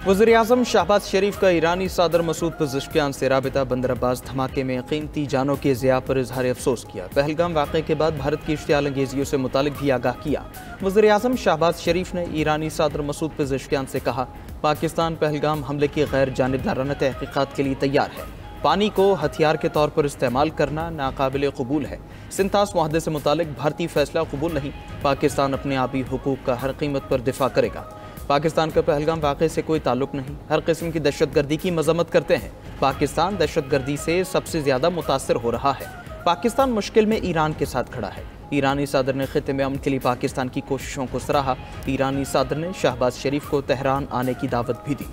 वज़ीर-ए-आज़म शहबाज शरीफ का ईरानी सदर मसूद पज़ेश्कियान से राबिता बंदर अब्बास धमाके में कीमती जानों के ज़िया पर इजहार अफसोस किया। पहलगाम वाक़े के बाद भारत की इश्तियाल अंगेजियों से मुतालिक भी आगाह किया। वज़ीर-ए-आज़म शहबाज शरीफ ने ईरानी सदर मसूद पज़ेश्कियान से कहा, पाकिस्तान पहलगाम हमले की गैर जानिबदाराना तहक़ीक़ात के लिए तैयार है। पानी को हथियार के तौर पर इस्तेमाल करना नाकाबिल कबूल है। सिंतास मुआहदे से मुतालिक भारतीय फैसला कबूल नहीं। पाकिस्तान अपने आबी हुकूक का हर कीमत पर दिफा करेगा। पाकिस्तान का पहलगाम वाक़े से कोई ताल्लुक नहीं। हर किस्म की दहशतगर्दी की मजम्मत करते हैं। पाकिस्तान दहशतगर्दी से सबसे ज़्यादा मुतासर हो रहा है। पाकिस्तान मुश्किल में ईरान के साथ खड़ा है। ईरानी सदर ने खित्ते में अमन के लिए पाकिस्तान की कोशिशों को सराहा। ईरानी सदर ने शहबाज शरीफ को तेहरान आने की दावत भी दी।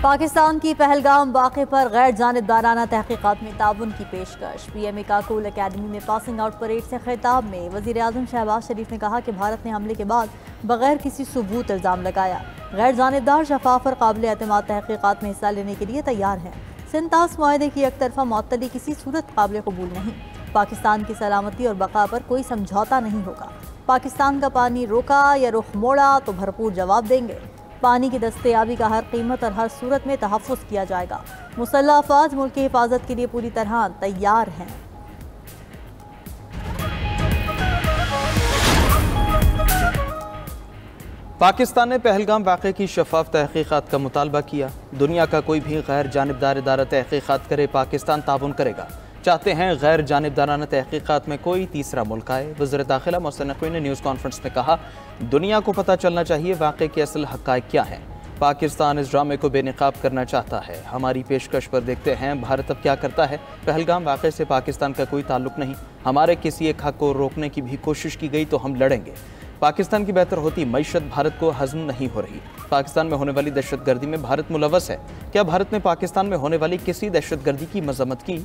पाकिस्तान की पहलगाम वाक़े पर गैर जानिबदाराना तहक़ीक़ात में ताउन की पेशकश। PMA काकुल अकेडमी में पासिंग आउट परेड से खिताब में वज़ीर-ए-आज़म शहबाज शरीफ ने कहा कि भारत ने हमले के बाद बगैर किसी सबूत इल्ज़ाम लगाया गैर जानिबदार, शफाफ और काबिल एतमाद तहक़ीक़ात में हिस्सा लेने के लिए तैयार हैं। सिंतास मुआहदे की एकतरफा मुअत्तली किसी सूरत काबिल कबूल नहीं। पाकिस्तान की सलामती और बका पर कोई समझौता नहीं होगा। पाकिस्तान का पानी रोका या रुख मोड़ा तो भरपूर जवाब देंगे। पानी की दस्तयाबी का हर कीमत और हर सूरत में तहफ़्फ़ुज़ किया जाएगा। मुसल्लह अफ़वाज मुल्क की हिफाजत के लिए पूरी तरह तैयार हैं। पाकिस्तान ने पहलगाम वाक़े की शफाफ तहक़ीक़ात का मुतालबा किया। दुनिया का कोई भी गैर जानिबदार इदारा तहक़ीक़ात करे, पाकिस्तान ताउन करेगा। चाहते हैं गैर जानिबदाराना तहक़ीक़ात में कोई तीसरा मुल्क आए। वज़ीर दाखिला मोहसिन नक़वी ने न्यूज़ कॉन्फ्रेंस में कहा, दुनिया को पता चलना चाहिए वाक़े के असल हक़ाइक़ क्या हैं। पाकिस्तान इस ड्रामे को बेनकाब करना चाहता है। हमारी पेशकश पर देखते हैं भारत अब क्या करता है। पहलगाम वाक़े से पाकिस्तान का कोई ताल्लुक नहीं। हमारे किसी एक हक़ को रोकने की भी कोशिश की गई तो हम लड़ेंगे। पाकिस्तान की बेहतर होती मईशत भारत को हज़म नहीं हो रही। पाकिस्तान में होने वाली दहशतगर्दी में भारत मुलव्वस है। क्या भारत ने पाकिस्तान में होने वाली किसी दहशतगर्दी की मज़म्मत की?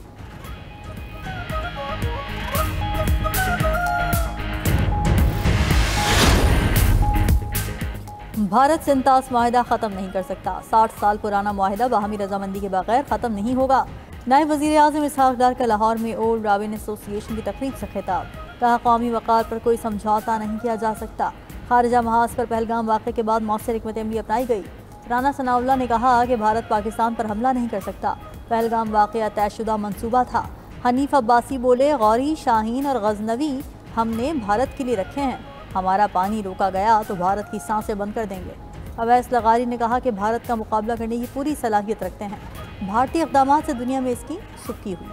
भारत सिंतास मुआहिदा ख़त्म नहीं कर सकता। 60 साल पुराना मुआहिदा बाहमी रजामंदी के बगैर ख़त्म नहीं होगा। नायब वज़ीर-ए-आज़म इसहाक़ डार का लाहौर में ओल्ड राविन एसोसिएशन की तकरीब से खिताब। कहा, कौमी वक़ार पर कोई समझौता नहीं किया जा सकता। खारिजा महाज पर पहलगाम वाक़े के बाद मौसर हिकमत अमली अपनाई गई। राना सनाउल्लाह ने कहा कि भारत पाकिस्तान पर हमला नहीं कर सकता। पहलगाम वाक़या तयशुदा मनसूबा था। हनीफ अब्बासी बोले, गौरी, शाहीन और गजनवी हमने भारत के लिए रखे हैं। हमारा पानी रोका गया तो भारत की सांसें बंद कर देंगे। अवैस लगारी ने कहा कि भारत का मुकाबला करने की पूरी सलाहियत रखते हैं। भारतीय इक़दाम से दुनिया में इसकी सुक्की हुई।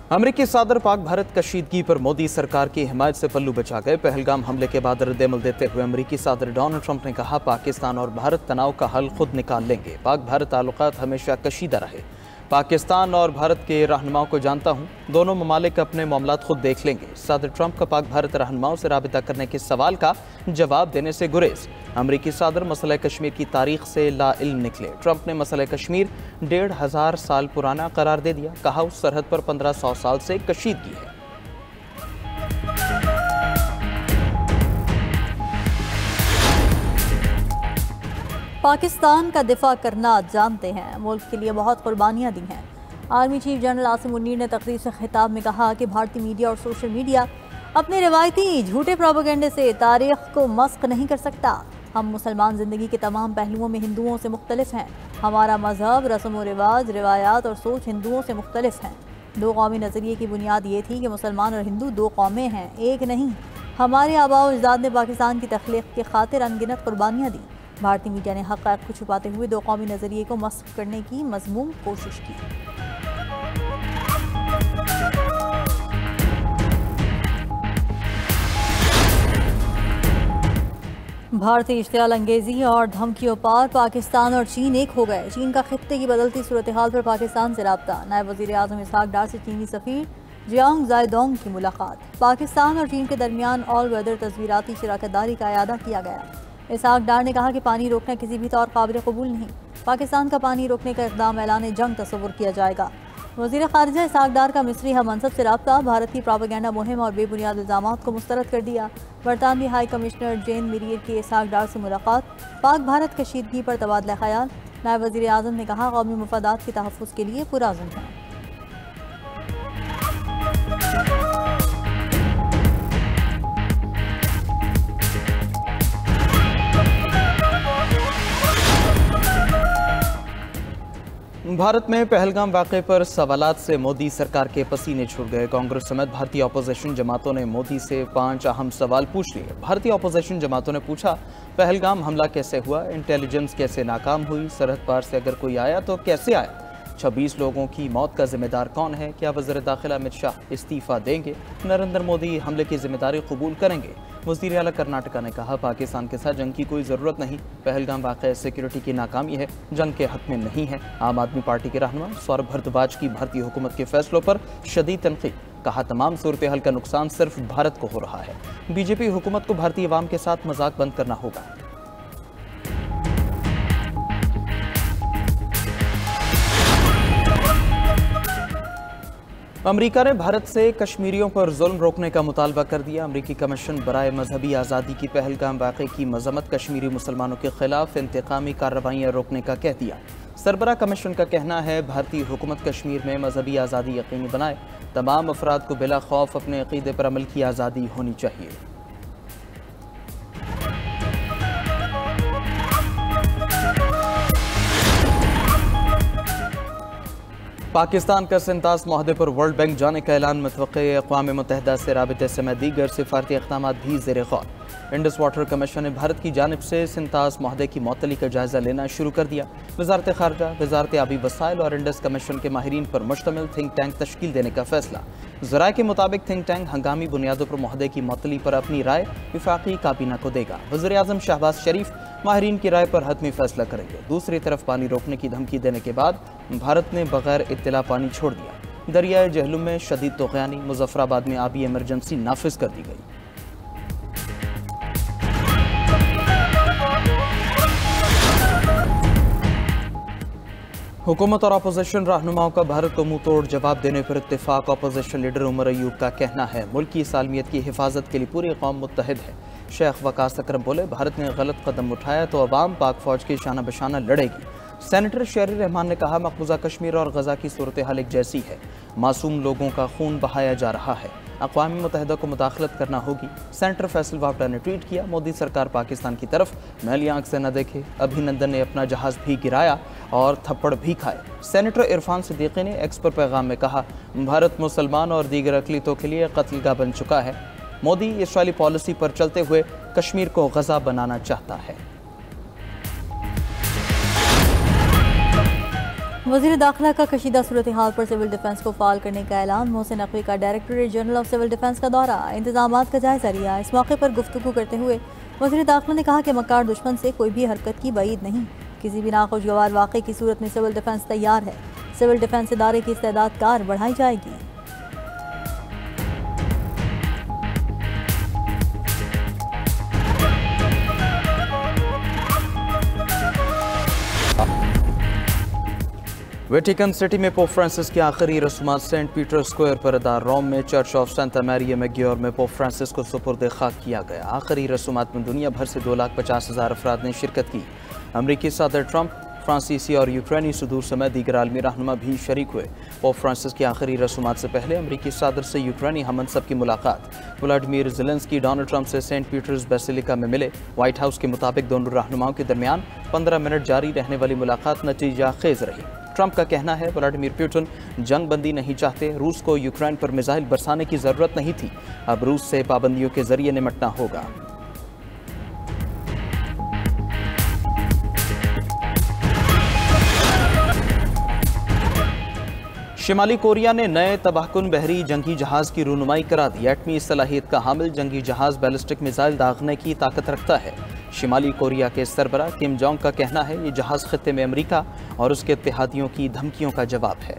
अमरीकी सदर पाक भारत कशीदगी पर मोदी सरकार की हिमायत से पल्लू बचा गए। पहलगाम हमले के बाद रद्द-ए-अमल देते हुए अमरीकी सदर डोनाल्ड ट्रंप ने कहा, पाकिस्तान और भारत तनाव का हल खुद निकाल लेंगे। पाक भारत ताल्लुकात हमेशा कशीदा रहे। पाकिस्तान और भारत के रहनुमाओं को जानता हूँ, दोनों ममालिक अपने मामलात खुद देख लेंगे। सदर ट्रंप का पाक भारत रहनुमाओं से राबिता करने के सवाल का जवाब देने से गुरेज। अमरीकी सदर मसला कश्मीर की तारीख से लाइल्म निकले। ट्रंप ने मसला कश्मीर 1500 साल पुराना करार दे दिया। कहा, उस सरहद पर 1500 साल से कशीदगी है। पाकिस्तान का दिफा करना जानते हैं, मुल्क के लिए बहुत कुर्बानियाँ दी हैं। Army chief general Asim Munir ने तकरीर से खिताब में कहा कि भारतीय मीडिया और सोशल मीडिया अपने रिवायती झूठे प्रोपेगेंडे से तारीख को मस्क नहीं कर सकता। हम मुसलमान ज़िंदगी के तमाम पहलुओं में हिंदुओं से मुख्तलिफ हैं। हमारा मजहब, रस्म व रिवाज, रिवायात और सोच हिंदुओं से मुख्तलिफ हैं। दो कौमी नज़रिए की बुनियाद ये थी कि मुसलमान और हिंदू दो कौमें हैं, एक नहीं। हमारे आबा व अजदाद ने पाकिस्तान की तख्लीक की खातिर अनगिनत कुर्बानियाँ दी। भारतीय मीडिया ने हक़ाइक़ को छुपाते हुए दो कौमी नज़रिए को मस्क करने की मज़मूम कोशिश की। भारतीय इश्तियाल अंगेजी और धमकियों पर पाकिस्तान और चीन एक हो गए। चीन का खित्ते की बदलती सूरत हाल पर पाकिस्तान से राब्ता। नायब वज़ीर-ए-आज़म इसहाक़ डार से चीनी सफ़ीर जियांग ज़ायडोंग की मुलाकात। पाकिस्तान और चीन के दरमियान ऑल वेदर तस्वीराती शराकतदारी का अयादा किया गया। इसहाक़ डार ने कहा कि पानी रोकना किसी भी तौर काबिल कबूल नहीं। पाकिस्तान का पानी रोकने का इक़दाम ऐलान जंग तस्वुर किया जाएगा। वज़ीर ख़ारिजा इसहाक़ डार का मिस्री हम मनसब से राब्ता। भारत की प्रोपेगेंडा मुहिम और बेबुनियाद इल्ज़ामात को मुस्तरद कर दिया। बरतानवी हाई कमिश्नर जेन मिरियर की इसहाक़ डार से मुलाकात। पाक भारत कशीदगी पर तबादला ख्याल। नायब वज़ीर आज़म ने कहा, कौमी मफादात के तहफ़्फ़ुज़ के लिए पुरअज़्म है। भारत में पहलगाम वाक़े पर सवालात से मोदी सरकार के पसीने छूट गए। कांग्रेस समेत भारतीय अपोजिशन जमातों ने मोदी से 5 अहम सवाल पूछ लिए। भारतीय अपोजिशन जमातों ने पूछा, पहलगाम हमला कैसे हुआ, इंटेलिजेंस कैसे नाकाम हुई, सरहद पार से अगर कोई आया तो कैसे आया, 26 लोगों की मौत का जिम्मेदार कौन है, क्या वज़ीर दाखिला अमित शाह इस्तीफ़ा देंगे, नरेंद्र मोदी हमले की जिम्मेदारी कबूल करेंगे। वज़ीर आला कर्नाटका ने कहा, पाकिस्तान के साथ जंग की कोई ज़रूरत नहीं, पहलगाम वाक़या सिक्योरिटी की नाकामी है, जंग के हक़ में नहीं है। आम आदमी पार्टी के रहनुमा सौरभ भारद्वाज की भारतीय हुकूमत के फैसलों पर शदीद तनक़ीद, कहा तमाम सूरत हाल का नुकसान सिर्फ भारत को हो रहा है। बीजेपी हुकूमत को भारतीय अवाम के साथ मजाक बंद करना होगा। अमेरिका ने भारत से कश्मीरियों पर जुल्म रोकने का मुतालबा कर दिया। अमेरिकी कमीशन बराए मजहबी आज़ादी की पहलगाम वाक़े की मजम्मत कश्मीरी मुसलमानों के खिलाफ इंतकामी कार्रवाइयाँ रोकने का कह दिया। सरबरा कमीशन का कहना है, भारतीय हुकूमत कश्मीर में मजहबी आज़ादी यकीनी बनाए, तमाम अफराद को बिला खौफ अपने अक़ीदे पर अमल की आज़ादी होनी चाहिए। पाकिस्तान का सिंतास माहदे पर वर्ल्ड बैंक जाने का ऐलान, मुतवक्के अक़वाम मुत्तहिदा से राबिते समेत दीगर सिफारती इक़दाम भी ज़ेर गौर। इंडस वाटर कमीशन ने भारत की जानिब से सिंतास माहदे की मअतली का जायज़ा लेना शुरू कर दिया। वज़ारत ख़ारजा, वज़ारत आबी वसाइल और इंडस कमीशन के माहिरीन पर मुश्तमिल थिंक टैंक तश्कील देने का फैसला। ज़राए के मुताबिक थिंक टैंक हंगामी बुनियादों पर माहदे की मअतली पर अपनी राय वफाकी काबीना को देगा। वज़ीर आज़म शहबाज शरीफ माहिरीन की राय पर हतमी फैसला करेंगे। दूसरी तरफ पानी रोकने की धमकी देने के बाद भारत ने बगैर इत्तला पानी छोड़ दिया। दरियाए जहलुम में शदीद तोग़यानी, मुज़फ़्फ़राबाद में आबी इमरजेंसी नाफिज कर दी गई। हुकूमत और अपोजिशन रहनुमाओं का भारत को मुंह तोड़ जवाब देने पर इत्तेफाक। अपोजिशन लीडर उमर अयूब का कहना है, मुल्क की सालमियत की हिफाजत के लिए पूरी कौम मुत्तहिद है। शेख वकास अकरम बोले, भारत ने गलत कदम उठाया तो अवाम पाक फौज की शाना बशाना लड़ेगी। सेनेटर शेर रहमान ने कहा, मकबूजा कश्मीर और गजा की सूरत हाल एक जैसी है, मासूम लोगों का खून बहाया जा रहा है, अक़वाम मुत्तहिदा को मुदाखलत करना होगी। सेनेटर फैसल वावड़ा ने ट्वीट किया, मोदी सरकार पाकिस्तान की तरफ मैली आंख से न देखे। अभिनंदन ने अपना जहाज़ भी गिराया और थप्पड़ भी खाए। सेनेटर इरफान सिद्दीकी ने एक्स पर पैगाम में कहा, भारत मुसलमान और दीगर अक़लियतों के लिए कत्लगाह बन चुका है। मोदी इसराइली पॉलिसी पर चलते हुए कश्मीर को गजा बनाना चाहता है। वज़ीर दाखिला का कशीदा सूरत हाल पर सिविल डिफेंस को फाल करने का ऐलान। मोहसिन नकवी का directorate general of civil defence का दौरा, इंतजामात का जायजा लिया। इस मौके पर गुफ्तगू करते हुए वज़ीर दाखिला ने कहा कि मक्कार दुश्मन से कोई भी हरकत की बईद नहीं। किसी भी नाखुशगवार वाक़े की सूरत में सिविल डिफेंस तैयार है। सिविल डिफेंस इदारे की इस्तेदाद कार बढ़ाई जाएगी। वेटिकन सिटी में पोप फ्रांसिस की आखिरी रस्मात सेंट पीटर स्क्वायर पर अदा। रोम में चर्च ऑफ सेंटा मैरिया मेग्योर में पोप फ्रांसिस को सुपुर्द खाक किया गया। आखिरी रस्मात में दुनिया भर से 2,50,000 अफराद ने शिरकत की। अमरीकी सदर ट्रंप, फ्रांसीसी और यूक्रेनी सदूर समेत दीगर आलमी रहनुमा भी शरीक हुए। पोप फ्रांसिस की आखिरी रस्मात से पहले अमरीकी सदर से यूक्रेनी हमनसब की मुलाकात। व्लादिमीर ज़ेलेंस्की डोनाल्ड ट्रंप से सेंट पीटर्स बेसिलिका में मिले। व्हाइट हाउस के मुताबिक दोनों रहनुमाओं के दरमियान 15 मिनट जारी रहने वाली मुलाकात नतीजा खेज रही। ट्रंप का कहना है, व्लादिमीर पुतिन जंग बंदी नहीं चाहते, रूस को यूक्रेन पर मिसाइल बरसाने की जरूरत नहीं थी, अब रूस से पाबंदियों के जरिए निपटना होगा। शिमाली कोरिया ने नए तबाहकुन बहरी जंगी जहाज की रूनुमाई करा दी। एटमी सलाहियत का हामिल जंगी जहाज बैलिस्टिक मिसाइल दागने की ताकत रखता है। शिमाली कोरिया के सरबरा किम जोंग का कहना है, ये जहाज खित्ते में अमेरिका और उसके इत्तेहादियों की धमकियों का जवाब है।